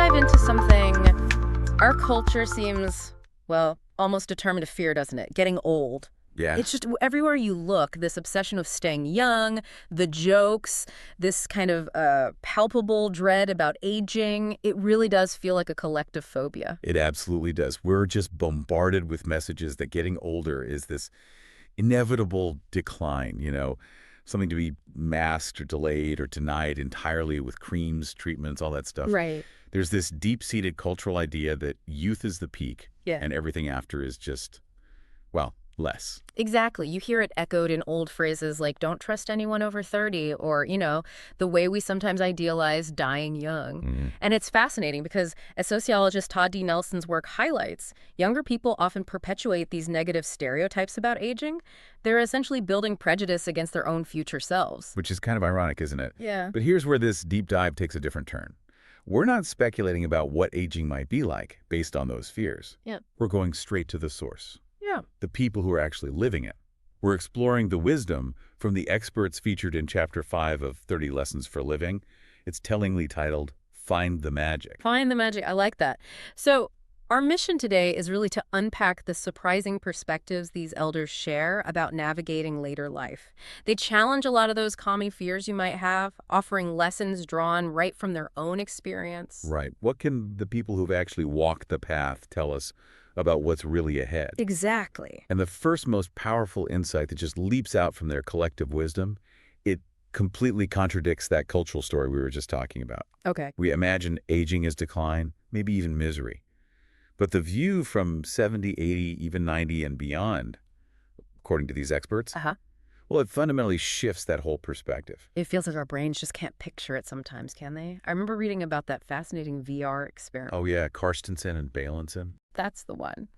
dive into something our culture seems, well, almost determined to fear, doesn't it? Getting old. Yeah. It's just everywhere you look, this obsession of staying young, the jokes, this kind of palpable dread about aging. It really does feel like a collective phobia. It absolutely does. We're just bombarded with messages that getting older is this inevitable decline, something to be masked or delayed or denied entirely with creams, treatments, all that stuff. Right. There's this deep-seated cultural idea that youth is the peak and everything after is just, well, less. Exactly. You hear it echoed in old phrases like, don't trust anyone over 30, or, the way we sometimes idealize dying young. And it's fascinating because, as sociologist Todd D. Nelson's work highlights, younger people often perpetuate these negative stereotypes about aging. They're essentially building prejudice against their own future selves. Which is kind of ironic, isn't it? Yeah. But here's where this deep dive takes a different turn. We're not speculating about what aging might be like based on those fears. Yeah. We're going straight to the source. Yeah. The people who are actually living it. We're exploring the wisdom from the experts featured in Chapter 5 of 30 Lessons for Living. It's tellingly titled, Find the Magic. Find the magic. I like that. So our mission today is really to unpack the surprising perspectives these elders share about navigating later life. They challenge a lot of those common fears you might have, offering lessons drawn right from their own experience. Right. What can the people who've actually walked the path tell us about what's really ahead? Exactly. And the first most powerful insight that just leaps out from their collective wisdom, it completely contradicts that cultural story we were just talking about. Okay. We imagine aging as decline, maybe even misery. But the view from 70, 80, even 90 and beyond, according to these experts, well, it fundamentally shifts that whole perspective. It feels like our brains just can't picture it sometimes, can they? I remember reading about that fascinating VR experiment. Oh, yeah, Karstensen and Balanson. That's the one.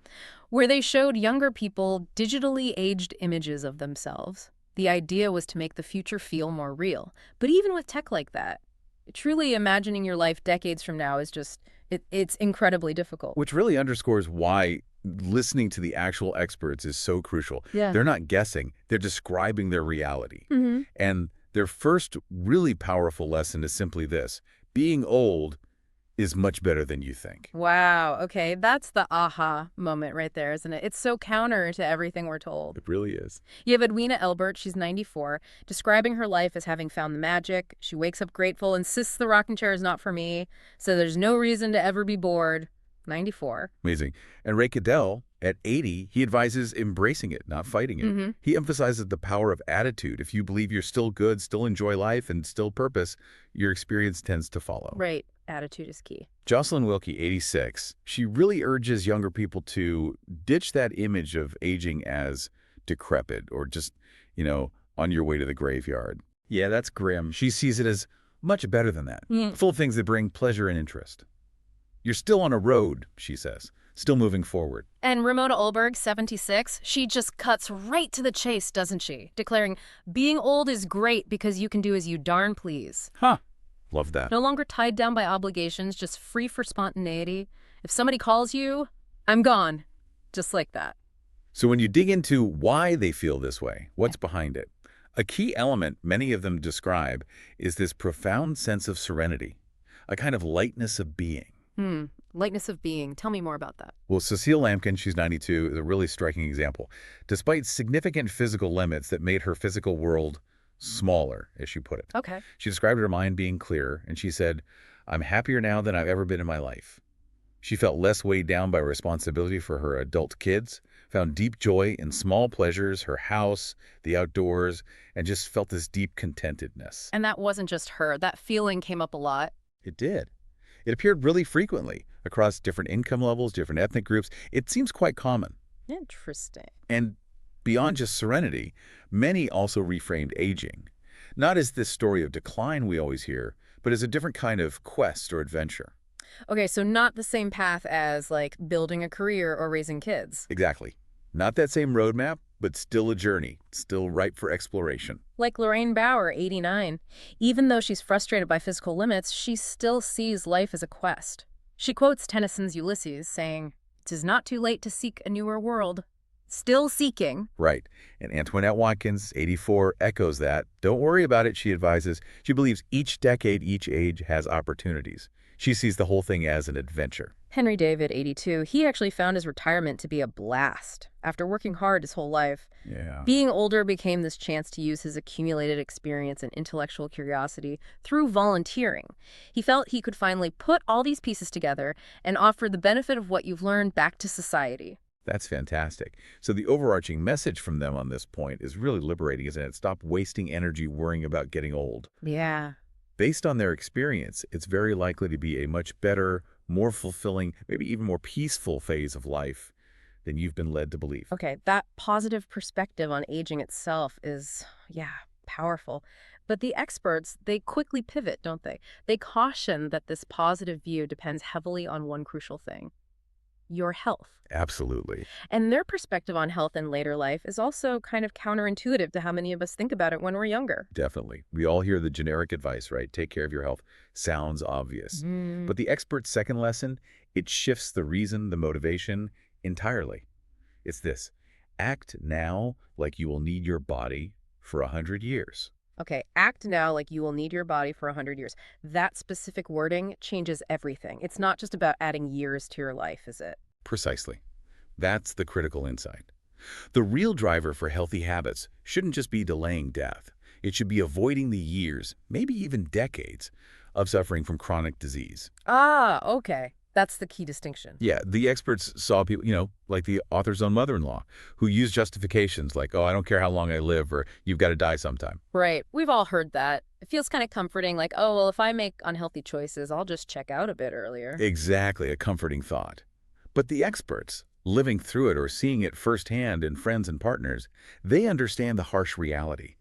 Where they showed younger people digitally aged images of themselves. The idea was to make the future feel more real. But even with tech like that, truly imagining your life decades from now is just, it's incredibly difficult. Which really underscores why listening to the actual experts is so crucial. Yeah. They're not guessing. They're describing their reality. And their first really powerful lesson is simply this. Being old is much better than you think. Wow. Okay. That's the aha moment right there, isn't it? It's so counter to everything we're told. It really is. You have Edwina Elbert, she's 94, describing her life as having found the magic. She wakes up grateful, insists the rocking chair is not for me, so there's no reason to ever be bored. 94. Amazing. And Ray Cadell, at 80, he advises embracing it, not fighting it. He emphasizes the power of attitude. If you believe you're still good, still enjoy life, and still purpose, your experience tends to follow. Right. Attitude is key. Jocelyn Wilkie, 86, she really urges younger people to ditch that image of aging as decrepit or just, on your way to the graveyard. Yeah, that's grim. She sees it as much better than that, full of things that bring pleasure and interest. You're still on a road, she says, still moving forward. And Ramona Olberg, 76, she just cuts right to the chase, doesn't she? Declaring, being old is great because you can do as you darn please. Huh. Love that. No longer tied down by obligations, just free for spontaneity. If somebody calls you, I'm gone. Just like that. So when you dig into why they feel this way, what's behind it, a key element many of them describe is this profound sense of serenity, a kind of lightness of being. Lightness of being. Tell me more about that. Well, Cecile Lampkin, she's 92, is a really striking example. Despite significant physical limits that made her physical world smaller, as she put it. Okay. She described her mind being clear, and she said, I'm happier now than I've ever been in my life. She felt less weighed down by responsibility for her adult kids, found deep joy in small pleasures, her house, the outdoors, and just felt this deep contentedness. And that wasn't just her. That feeling came up a lot. It did. It appeared really frequently across different income levels, different ethnic groups. It seems quite common. Interesting. And beyond just serenity, many also reframed aging, not as this story of decline we always hear, but as a different kind of quest or adventure. Okay, so not the same path as, like, building a career or raising kids. Exactly. Not that same roadmap, but still a journey, still ripe for exploration. Like Lorraine Bauer, 89. Even though she's frustrated by physical limits, she still sees life as a quest. She quotes Tennyson's Ulysses, saying, "'Tis not too late to seek a newer world." Still seeking. Right. And Antoinette Watkins, 84, echoes that. Don't worry about it, she advises. She believes each decade, each age has opportunities. She sees the whole thing as an adventure. Henry David, 82, he actually found his retirement to be a blast after working hard his whole life. Yeah. Being older became this chance to use his accumulated experience and intellectual curiosity through volunteering. He felt he could finally put all these pieces together and offer the benefit of what you've learned back to society. That's fantastic. So the overarching message from them on this point is really liberating, isn't it? Stop wasting energy worrying about getting old. Yeah. Based on their experience, it's very likely to be a much better, more fulfilling, maybe even more peaceful phase of life than you've been led to believe. Okay, that positive perspective on aging itself is, yeah, powerful. But the experts, they quickly pivot, don't they? They caution that this positive view depends heavily on one crucial thing: your health. Absolutely. And their perspective on health in later life is also kind of counterintuitive to how many of us think about it when we're younger. Definitely. We all hear the generic advice, right? Take care of your health. Sounds obvious. But the expert's second lesson, it shifts the reason, the motivation entirely. It's this: act now like you will need your body for 100 years. Okay, act now like you will need your body for 100 years. That specific wording changes everything. It's not just about adding years to your life, is it? Precisely. That's the critical insight. The real driver for healthy habits shouldn't just be delaying death. It should be avoiding the years, maybe even decades, of suffering from chronic disease. Ah, okay. That's the key distinction. Yeah, the experts saw people, like the author's own mother-in-law, who used justifications like, oh, I don't care how long I live, or you've got to die sometime. Right. We've all heard that. It feels kind of comforting, like, oh, well, if I make unhealthy choices, I'll just check out a bit earlier. Exactly, a comforting thought. But the experts, living through it or seeing it firsthand in friends and partners, they understand the harsh reality.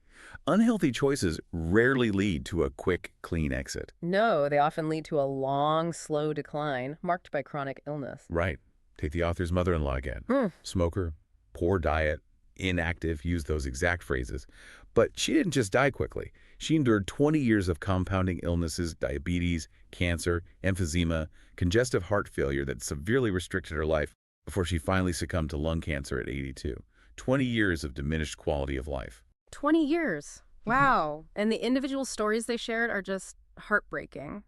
Unhealthy choices rarely lead to a quick, clean exit. No, they often lead to a long, slow decline marked by chronic illness. Right. Take the author's mother-in-law again. Smoker, poor diet, inactive, use those exact phrases. But she didn't just die quickly. She endured 20 years of compounding illnesses, diabetes, cancer, emphysema, congestive heart failure that severely restricted her life before she finally succumbed to lung cancer at 82. 20 years of diminished quality of life. 20 years. Wow. And the individual stories they shared are just heartbreaking.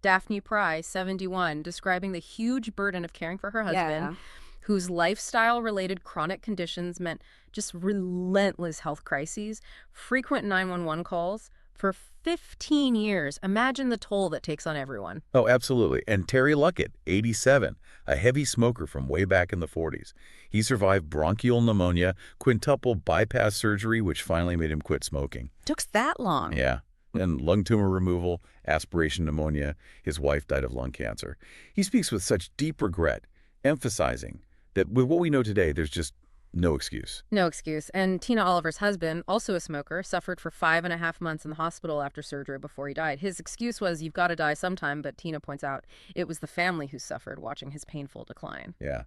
Daphne Pry, 71, describing the huge burden of caring for her husband, whose lifestyle-related chronic conditions meant just relentless health crises, frequent 911 calls for 15 years. Imagine the toll that takes on everyone. Oh, absolutely. And Terry Luckett, 87, a heavy smoker from way back in the 40s. He survived bronchial pneumonia, quintuple bypass surgery, which finally made him quit smoking. Took that long. Yeah. And lung tumor removal, aspiration pneumonia. His wife died of lung cancer. He speaks with such deep regret, emphasizing that with what we know today, there's just no excuse. No excuse. And Tina Oliver's husband, also a smoker, suffered for 5.5 months in the hospital after surgery before he died. His excuse was, you've got to die sometime, but Tina points out it was the family who suffered watching his painful decline. Yeah.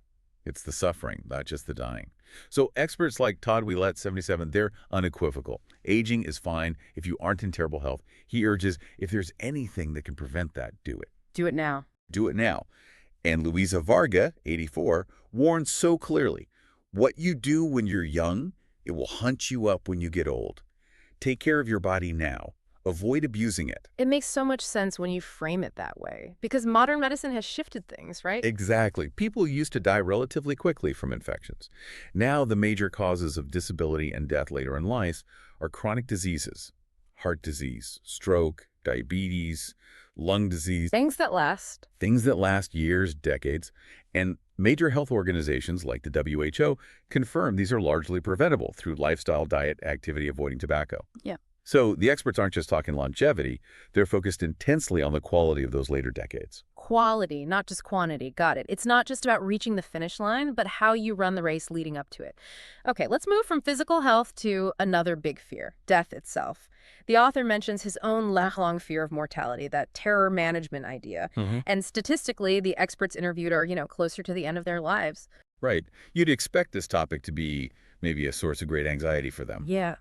It's the suffering, not just the dying. So experts like Todd Willett, 77, they're unequivocal. Aging is fine if you aren't in terrible health. He urges, if there's anything that can prevent that, do it. Do it now. Do it now. And Luisa Varga, 84, warns so clearly, what you do when you're young, it will hunt you up when you get old. Take care of your body now. Avoid abusing it. It makes so much sense when you frame it that way, because modern medicine has shifted things, right? Exactly. People used to die relatively quickly from infections. Now the major causes of disability and death later in life are chronic diseases, heart disease, stroke, diabetes, lung disease. Things that last. Things that last years, decades. And major health organizations like the WHO confirm these are largely preventable through lifestyle, diet, activity, avoiding tobacco. Yeah. So the experts aren't just talking longevity, they're focused intensely on the quality of those later decades. Quality, not just quantity. Got it. It's not just about reaching the finish line, but how you run the race leading up to it. Okay, let's move from physical health to another big fear, death itself. The author mentions his own lifelong fear of mortality, that terror management idea. And statistically, the experts interviewed are, closer to the end of their lives. Right. You'd expect this topic to be maybe a source of great anxiety for them. Yeah.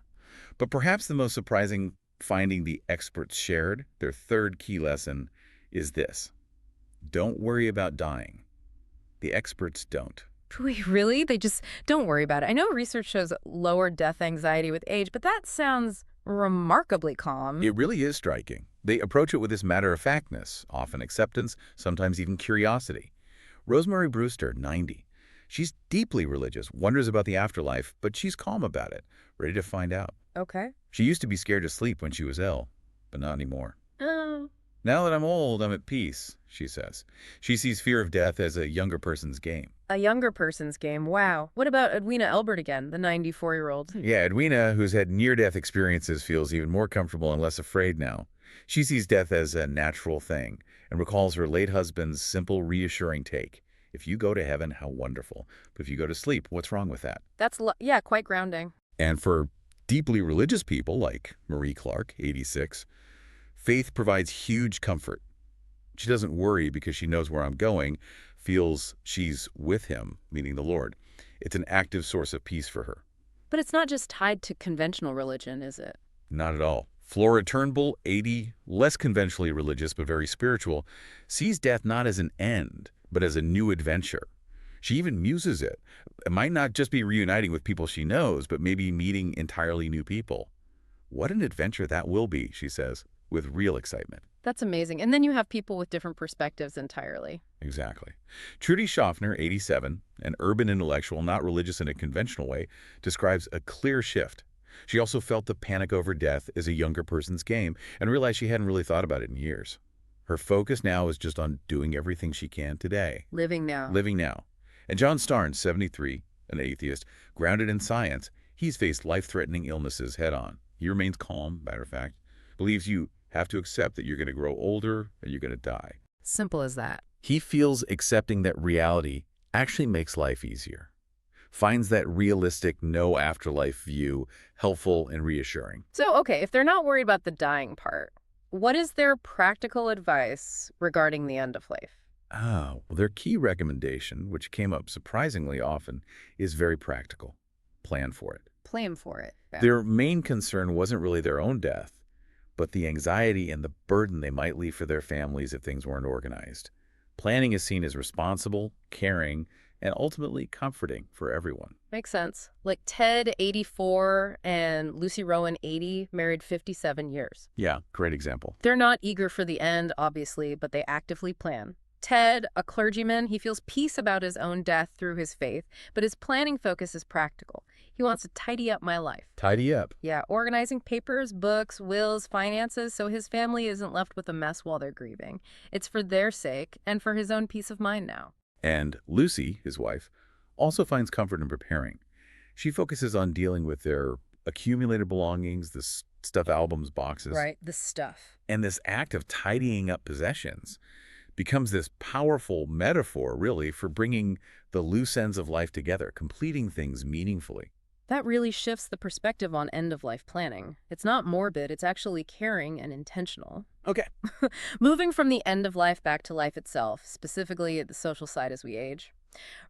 But perhaps the most surprising finding the experts shared, their third key lesson, is this. Don't worry about dying. The experts don't. Wait, really? They just don't worry about it. I know research shows lower death anxiety with age, but that sounds Remarkably calm. It really is striking. They approach it with this matter-of-factness, often acceptance, sometimes even curiosity. Rosemary Brewster, 90. She's deeply religious, wonders about the afterlife, but she's calm about it, ready to find out. Okay. She used to be scared to sleep when she was ill, but not anymore. Oh. Now that I'm old, I'm at peace, she says. She sees fear of death as a younger person's game. A younger person's game. Wow. What about Edwina Elbert again, the 94-year-old? Yeah, Edwina, who's had near-death experiences, feels even more comfortable and less afraid now. She sees death as a natural thing and recalls her late husband's simple, reassuring take. If you go to heaven, how wonderful. But if you go to sleep, what's wrong with that? Yeah, quite grounding. And for deeply religious people like Marie Clark, 86, faith provides huge comfort. She doesn't worry because she knows where I'm going, feels she's with him, meaning the Lord. It's an active source of peace for her. But it's not just tied to conventional religion, is it? Not at all. Flora Turnbull, 80, less conventionally religious but very spiritual, sees death not as an end, but as a new adventure. She even muses it. It might not just be reuniting with people she knows, but maybe meeting entirely new people. What an adventure that will be, she says, with real excitement. That's amazing. And then you have people with different perspectives entirely. Exactly. Trudy Schaffner, 87, an urban intellectual, not religious in a conventional way, describes a clear shift. She also felt the panic over death is a younger person's game and realized she hadn't really thought about it in years. Her focus now is just on doing everything she can today. Living now. Living now. And John Starnes, 73, an atheist, grounded in science, he's faced life-threatening illnesses head-on. He remains calm, matter of fact, believes you have to accept that you're going to grow older and you're going to die. Simple as that. He feels accepting that reality actually makes life easier, finds that realistic no afterlife view helpful and reassuring. So, okay, if they're not worried about the dying part, what is their practical advice regarding the end of life? Well, their key recommendation, which came up surprisingly often, is very practical. Plan for it. Plan for it. Yeah. Their main concern wasn't really their own death, but the anxiety and the burden they might leave for their families if things weren't organized. Planning is seen as responsible, caring, and ultimately comforting for everyone. Makes sense. Like Ted, 84, and Lucy Rowan, 80, married 57 years. Yeah, great example. They're not eager for the end, obviously, but they actively plan. Ted, a clergyman, he feels peace about his own death through his faith, but his planning focus is practical. He wants to tidy up my life. Tidy up. Yeah, organizing papers, books, wills, finances, so his family isn't left with a mess while they're grieving. It's for their sake and for his own peace of mind now. And Lucy, his wife, also finds comfort in preparing. She focuses on dealing with their accumulated belongings, the stuff albums, boxes. Right, the stuff. And this act of tidying up possessions becomes this powerful metaphor, really, for bringing the loose ends of life together, completing things meaningfully. That really shifts the perspective on end-of-life planning. It's not morbid, it's actually caring and intentional. Okay. Moving from the end of life back to life itself, specifically at the social side as we age.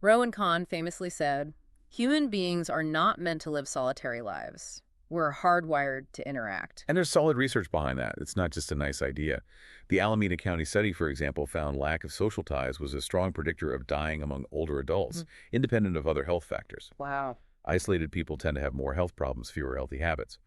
Rowan Kahn famously said, "Human beings are not meant to live solitary lives. We're hardwired to interact." And there's solid research behind that. It's not just a nice idea. The Alameda County study, for example, found lack of social ties was a strong predictor of dying among older adults, independent of other health factors. Wow. Isolated people tend to have more health problems, fewer healthy habits.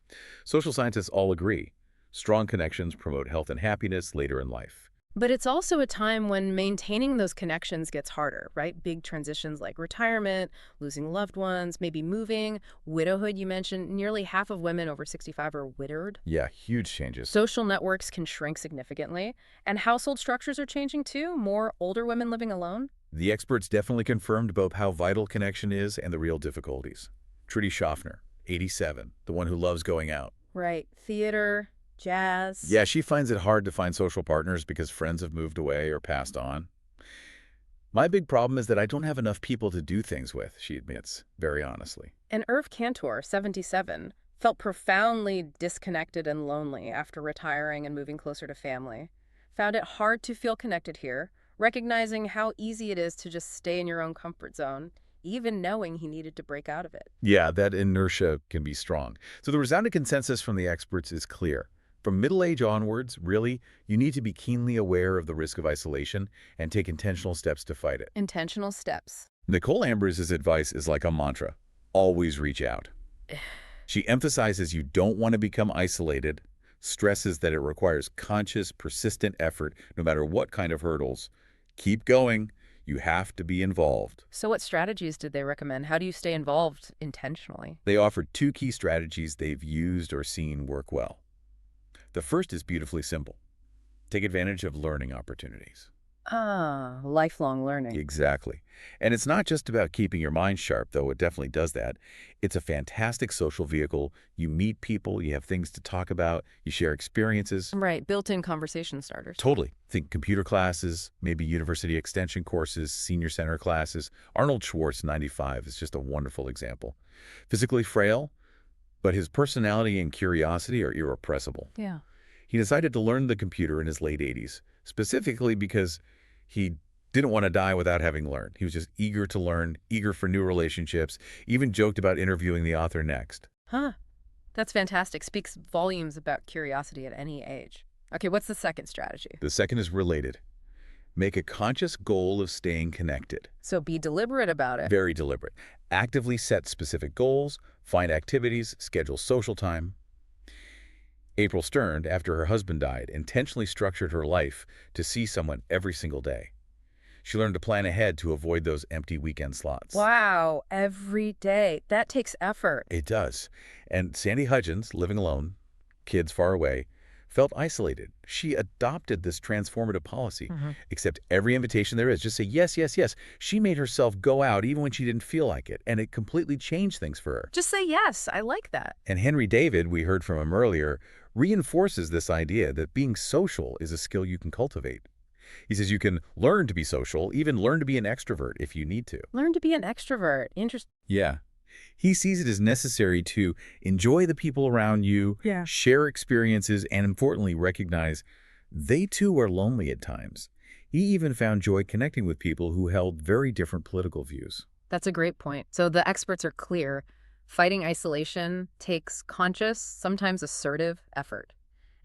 Social scientists all agree. Strong connections promote health and happiness later in life. But it's also a time when maintaining those connections gets harder, right? Big transitions like retirement, losing loved ones, maybe moving, widowhood you mentioned. Nearly half of women over 65 are widowed. Yeah, huge changes. Social networks can shrink significantly, and household structures are changing too. More older women living alone. The experts definitely confirmed both how vital connection is and the real difficulties. Trudy Schaffner, 87, the one who loves going out. Right. Theater, jazz. Yeah, she finds it hard to find social partners because friends have moved away or passed on. My big problem is that I don't have enough people to do things with, she admits, very honestly. And Irv Cantor, 77, felt profoundly disconnected and lonely after retiring and moving closer to family. Found it hard to feel connected here, recognizing how easy it is to just stay in your own comfort zone, even knowing he needed to break out of it. Yeah, that inertia can be strong. So the resounding consensus from the experts is clear. From middle age onwards, really, you need to be keenly aware of the risk of isolation and take intentional steps to fight it. Intentional steps. Nicole Ambers' advice is like a mantra. Always reach out. She emphasizes you don't want to become isolated, stresses that it requires conscious, persistent effort no matter what kind of hurdles. Keep going. You have to be involved. So what strategies did they recommend? How do you stay involved intentionally? They offered 2 key strategies they've used or seen work well. The first is beautifully simple. Take advantage of learning opportunities. Ah, lifelong learning. Exactly. And it's not just about keeping your mind sharp, though it definitely does that. It's a fantastic social vehicle. You meet people, you have things to talk about, you share experiences. Right, built-in conversation starters. Totally. Think computer classes, maybe university extension courses, senior center classes. Arnold Schwartz, 95, is just a wonderful example. Physically frail, but his personality and curiosity are irrepressible. Yeah. He decided to learn the computer in his late 80s, specifically because he didn't want to die without having learned. He was just eager to learn, eager for new relationships, even joked about interviewing the author next. Huh. That's fantastic. Speaks volumes about curiosity at any age. Okay, what's the second strategy? The second is related. Make a conscious goal of staying connected. So be deliberate about it. Very deliberate. Actively set specific goals, find activities, schedule social time. April Stern, after her husband died, intentionally structured her life to see someone every single day. She learned to plan ahead to avoid those empty weekend slots. Wow, every day. That takes effort. It does. And Sandy Hudgens, living alone, kids far away, felt isolated. She adopted this transformative policy. Accept every invitation there is. Just say yes, yes, yes. She made herself go out even when she didn't feel like it, and it completely changed things for her. Just say yes. I like that. And Henry David, we heard from him earlier, reinforces this idea that being social is a skill you can cultivate. He says you can learn to be social, even learn to be an extrovert if you need to. Learn to be an extrovert. Interesting. Yeah. He sees it as necessary to enjoy the people around you, share experiences, and importantly, recognize they too are lonely at times. He even found joy connecting with people who held very different political views. That's a great point. So the experts are clear. Fighting isolation takes conscious, sometimes assertive effort.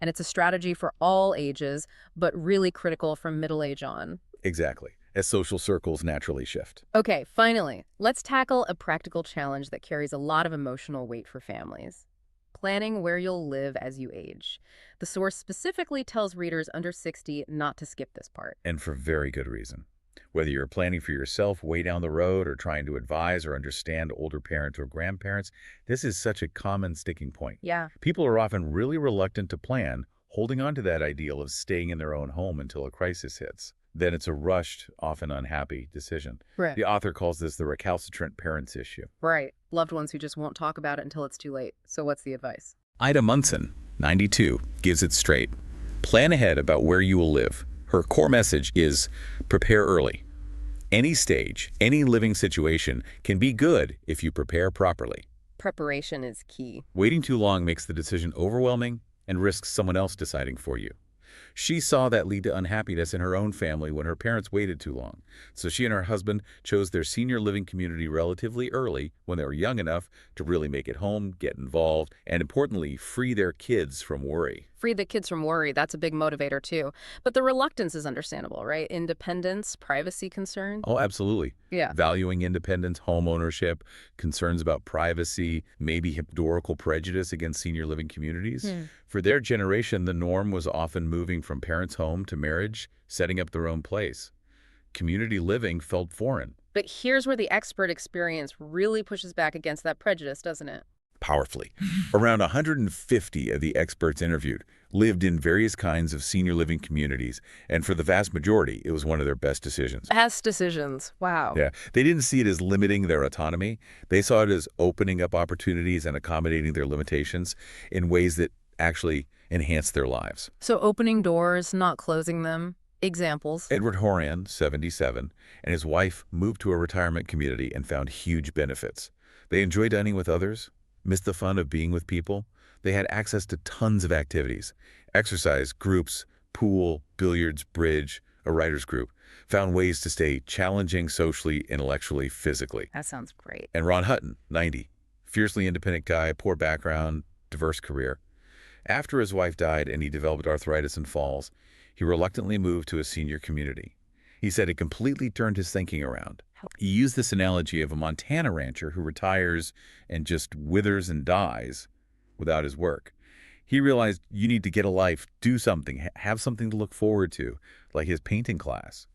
And it's a strategy for all ages, but really critical from middle age on. Exactly, as social circles naturally shift. Okay, finally, let's tackle a practical challenge that carries a lot of emotional weight for families. Planning where you'll live as you age. The source specifically tells readers under 60 not to skip this part. And for very good reason. Whether you're planning for yourself way down the road or trying to advise or understand older parents or grandparents, this is such a common sticking point. Yeah. People are often really reluctant to plan, holding on to that ideal of staying in their own home until a crisis hits. Then it's a rushed, often unhappy decision. Right. The author calls this the recalcitrant parents issue. Right. Loved ones who just won't talk about it until it's too late. So what's the advice? Ida Munson, 92, gives it straight. Plan ahead about where you will live. Her core message is prepare early. Any stage, any living situation can be good if you prepare properly. Preparation is key. Waiting too long makes the decision overwhelming and risks someone else deciding for you. She saw that lead to unhappiness in her own family when her parents waited too long. So she and her husband chose their senior living community relatively early when they were young enough to really make it home, get involved, and importantly, free their kids from worry. Free the kids from worry. That's a big motivator too. But the reluctance is understandable, right? Independence, privacy concerns. Oh, absolutely. Yeah. Valuing independence, home ownership, concerns about privacy, maybe historical prejudice against senior living communities. For their generation, the norm was often moving from parents' home to marriage, setting up their own place. Community living felt foreign. But here's where the expert experience really pushes back against that prejudice, doesn't it? Powerfully. Around 150 of the experts interviewed lived in various kinds of senior living communities, and for the vast majority, it was one of their best decisions. Best decisions. Wow. Yeah. They didn't see it as limiting their autonomy. They saw it as opening up opportunities and accommodating their limitations in ways that actually enhanced their lives. So opening doors, not closing them. Examples. Edward Horan, 77, and his wife moved to a retirement community and found huge benefits. They enjoyed dining with others, missed the fun of being with people. They had access to tons of activities, exercise, groups, pool, billiards, bridge, a writer's group, found ways to stay challenging socially, intellectually, physically. That sounds great. And Ron Hutton, 90, fiercely independent guy, poor background, diverse career. After his wife died and he developed arthritis and falls, he reluctantly moved to a senior community. He said it completely turned his thinking around. He used this analogy of a Montana rancher who retires and just withers and dies without his work. He realized you need to get a life, do something, have something to look forward to, like his painting class.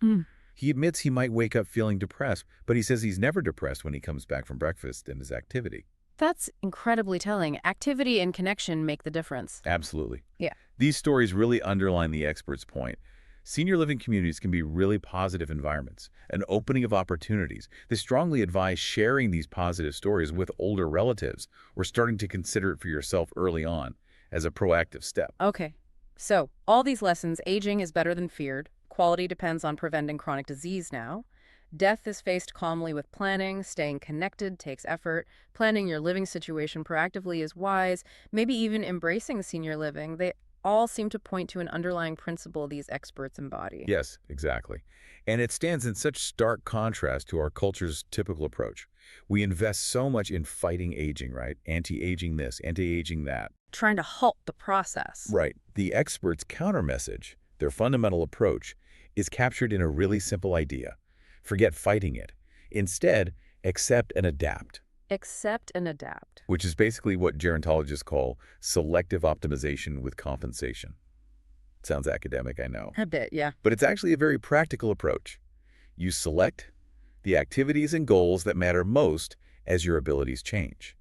He admits he might wake up feeling depressed, but he says he's never depressed when he comes back from breakfast and his activity. That's incredibly telling. Activity and connection make the difference. Absolutely. Yeah. These stories really underline the expert's point. Senior living communities can be really positive environments, an opening of opportunities. They strongly advise sharing these positive stories with older relatives or starting to consider it for yourself early on as a proactive step. Okay. So, all these lessons, aging is better than feared. Quality depends on preventing chronic disease now. Death is faced calmly with planning. Staying connected takes effort. Planning your living situation proactively is wise. Maybe even embracing senior living. They all seem to point to an underlying principle these experts embody. Yes, exactly. And it stands in such stark contrast to our culture's typical approach. We invest so much in fighting aging, right? Anti-aging this, anti-aging that. Trying to halt the process. Right. The experts' counter-message, their fundamental approach, is captured in a really simple idea. Forget fighting it. Instead, accept and adapt. Accept and adapt. Which is basically what gerontologists call selective optimization with compensation. Sounds academic, I know. A bit, yeah. But it's actually a very practical approach. You select the activities and goals that matter most as your abilities change.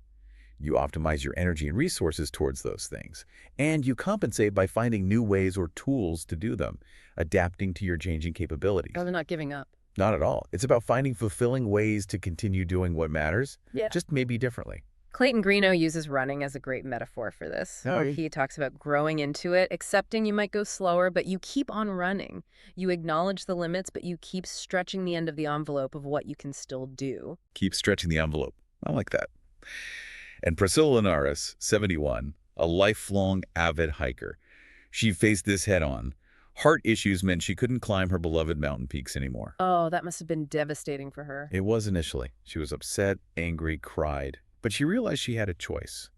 You optimize your energy and resources towards those things. And you compensate by finding new ways or tools to do them, adapting to your changing capabilities. Oh, they're not giving up. Not at all. It's about finding fulfilling ways to continue doing what matters, just maybe differently. Clayton Greeno uses running as a great metaphor for this. He talks about growing into it, accepting you might go slower, but you keep on running. You acknowledge the limits, but you keep stretching the end of the envelope of what you can still do. Keep stretching the envelope. I like that. And Priscilla Linares, 71, a lifelong avid hiker. She faced this head-on. Heart issues meant she couldn't climb her beloved mountain peaks anymore. Oh, that must have been devastating for her. It was initially. She was upset, angry, cried. But she realized she had a choice.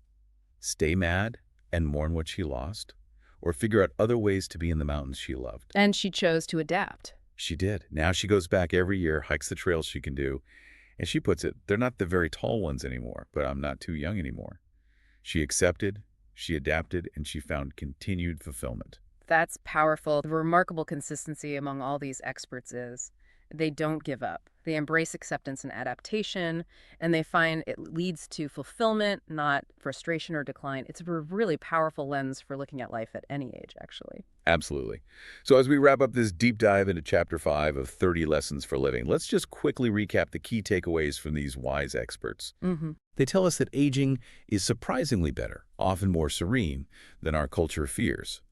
Stay mad and mourn what she lost, or figure out other ways to be in the mountains she loved. And she chose to adapt. She did. Now she goes back every year, hikes the trails she can do, and she puts it, they're not the very tall ones anymore, but I'm not too young anymore. She accepted, she adapted, and she found continued fulfillment. That's powerful. The remarkable consistency among all these experts is they don't give up. They embrace acceptance and adaptation, and they find it leads to fulfillment, not frustration or decline. It's a really powerful lens for looking at life at any age, actually. Absolutely. So as we wrap up this deep dive into Chapter 5 of 30 Lessons for Living, let's just quickly recap the key takeaways from these wise experts. They tell us that aging is surprisingly better, often more serene, than our culture fears.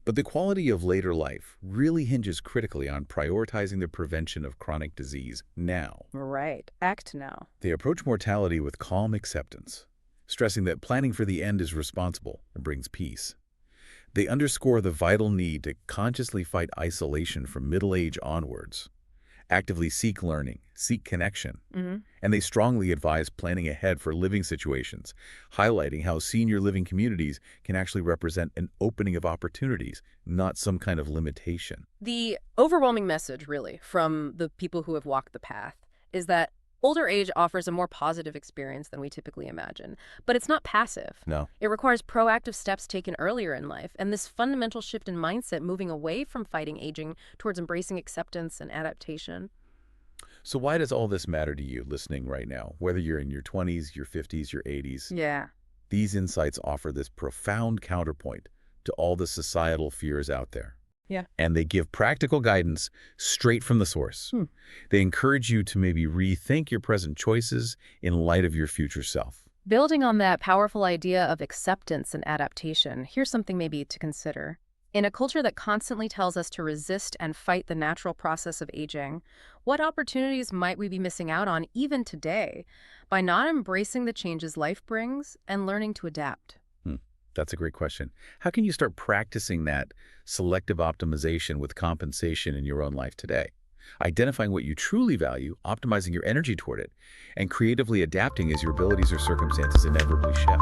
But the quality of later life really hinges critically on prioritizing the prevention of chronic disease now. Right. Act now. They approach mortality with calm acceptance, stressing that planning for the end is responsible and brings peace. They underscore the vital need to consciously fight isolation from middle age onwards, actively seek learning, seek connection, and they strongly advise planning ahead for living situations, highlighting how senior living communities can actually represent an opening of opportunities, not some kind of limitation. The overwhelming message, really, from the people who have walked the path is that older age offers a more positive experience than we typically imagine, but it's not passive. No. It requires proactive steps taken earlier in life, and this fundamental shift in mindset moving away from fighting aging towards embracing acceptance and adaptation. So why does all this matter to you listening right now, whether you're in your 20s, your 50s, your 80s? Yeah. These insights offer this profound counterpoint to all the societal fears out there. Yeah. And they give practical guidance straight from the source. They encourage you to maybe rethink your present choices in light of your future self. Building on that powerful idea of acceptance and adaptation, here's something maybe to consider. In a culture that constantly tells us to resist and fight the natural process of aging, what opportunities might we be missing out on even today by not embracing the changes life brings and learning to adapt? That's a great question. How can you start practicing that selective optimization with compensation in your own life today? Identifying what you truly value, optimizing your energy toward it, and creatively adapting as your abilities or circumstances inevitably shift.